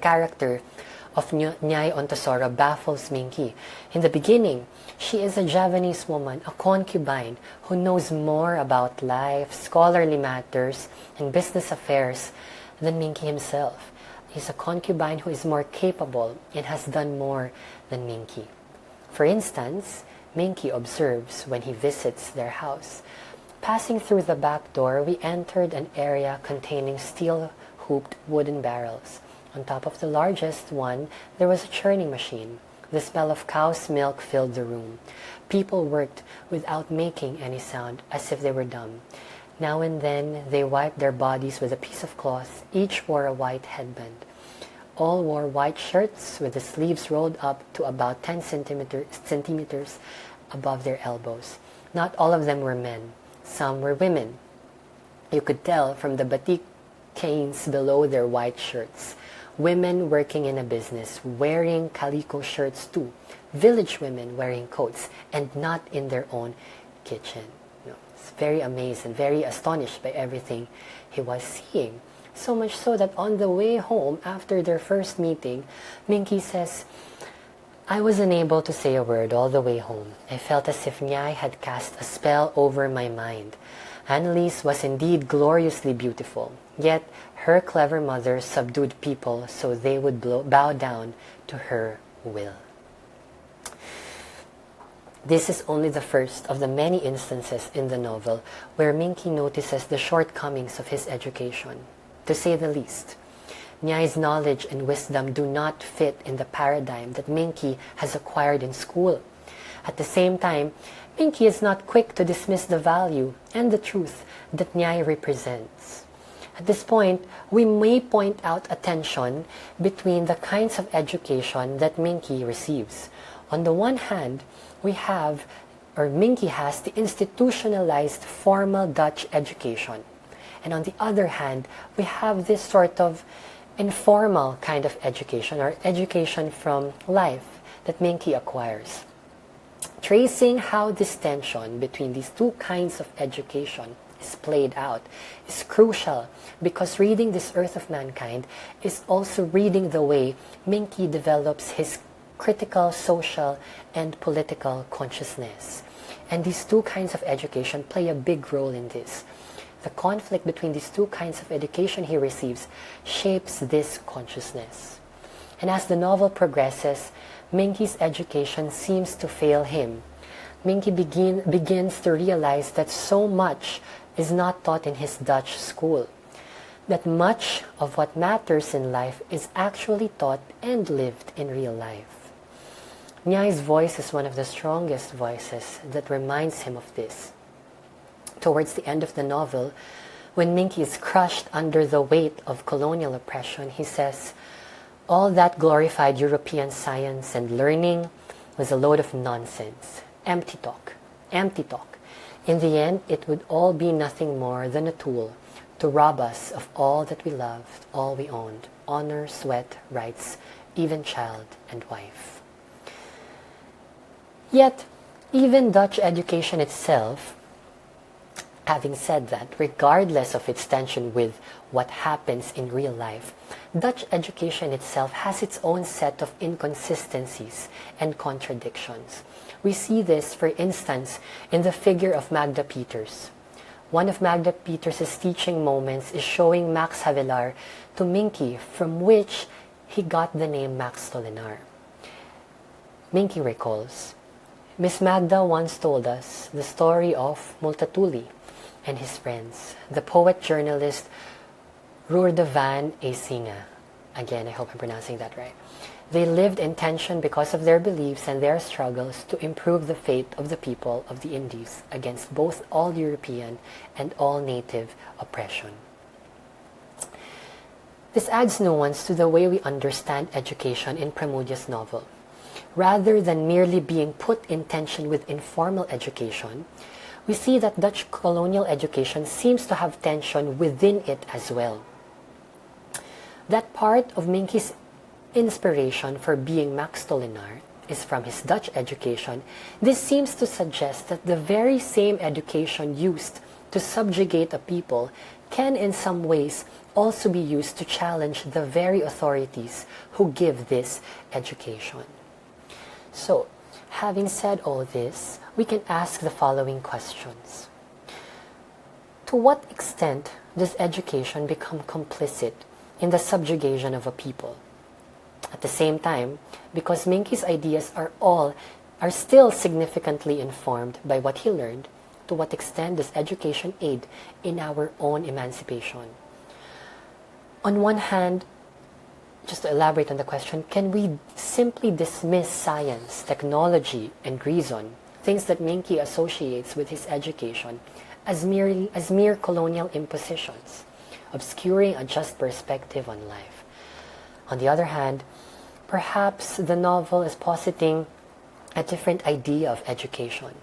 character of Nyai Ontosoroh baffles Minke. In the beginning, she is a Javanese woman, a concubine, who knows more about life, scholarly matters, and business affairs than Minke himself. He's a concubine who is more capable and has done more than Minke. For instance, Minke observes when he visits their house. Passing through the back door, we entered an area containing steel-hooped wooden barrels. On top of the largest one, there was a churning machine. The smell of cow's milk filled the room. People worked without making any sound, as if they were dumb. Now and then, they wiped their bodies with a piece of cloth. Each wore a white headband. All wore white shirts with the sleeves rolled up to about 10 centimeters above their elbows. Not all of them were men. Some were women. You could tell from the batik canes below their white shirts. Women working in a business, wearing calico shirts too. Village women wearing coats, and not in their own kitchen. He's very amazed and very astonished by everything he was seeing. So much so that on the way home, after their first meeting, Minke says, I was unable to say a word all the way home. I felt as if Nyai had cast a spell over my mind. Annalise was indeed gloriously beautiful, yet her clever mother subdued people so they would bow down to her will. This is only the first of the many instances in the novel where Minke notices the shortcomings of his education. To say the least, Nyai's knowledge and wisdom do not fit in the paradigm that Minke has acquired in school. At the same time, Minke is not quick to dismiss the value and the truth that Nyai represents. At this point, we may point out a tension between the kinds of education that Minke receives. On the one hand, Minke has the institutionalized formal Dutch education. And on the other hand, we have this sort of informal kind of education, or education from life, that Minke acquires. Tracing how this tension between these two kinds of education is played out is crucial, because reading this Earth of Mankind is also reading the way Minke develops his critical, social, and political consciousness. And these two kinds of education play a big role in this. The conflict between these two kinds of education he receives shapes this consciousness. And as the novel progresses, Minke's education seems to fail him. Minke begins to realize that so much is not taught in his Dutch school, that much of what matters in life is actually taught and lived in real life. Nyai's voice is one of the strongest voices that reminds him of this. Towards the end of the novel, when Minke is crushed under the weight of colonial oppression, he says, all that glorified European science and learning was a load of nonsense, empty talk, empty talk. In the end, it would all be nothing more than a tool to rob us of all that we loved, all we owned, honor, sweat, rights, even child and wife. Yet, even Dutch education itself, having said that, regardless of its tension with what happens in real life, Dutch education itself has its own set of inconsistencies and contradictions. We see this, for instance, in the figure of Magda Peters. One of Magda Peters' teaching moments is showing Max Havelaar to Minke, from which he got the name Max Tolinar. Minke recalls, Miss Magda once told us the story of Multatuli and his friends, the poet-journalist Roerde van Eysinge. Again, I hope I'm pronouncing that right. They lived in tension because of their beliefs and their struggles to improve the fate of the people of the Indies against both all European and all native oppression. This adds nuance to the way we understand education in Pramoedya's novel. Rather than merely being put in tension with informal education, we see that Dutch colonial education seems to have tension within it as well. That part of Minke's inspiration for being Max Tolinar is from his Dutch education. This seems to suggest that the very same education used to subjugate a people can in some ways also be used to challenge the very authorities who give this education. So, having said all this, we can ask the following questions. To what extent does education become complicit in the subjugation of a people? At the same time, because Minke's ideas are still significantly informed by what he learned, to what extent does education aid in our own emancipation? On one hand, just to elaborate on the question, can we simply dismiss science, technology, and reason, things that Minke associates with his education, as mere colonial impositions, obscuring a just perspective on life? On the other hand, perhaps the novel is positing a different idea of education,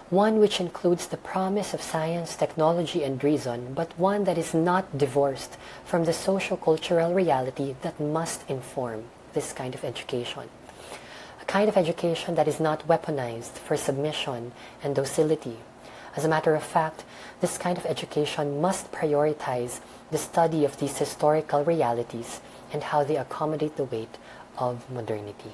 one which includes the promise of science, technology, and reason, but one that is not divorced from the socio-cultural reality that must inform this kind of education. A kind of education that is not weaponized for submission and docility. As a matter of fact, this kind of education must prioritize the study of these historical realities and how they accommodate the weight of modernity.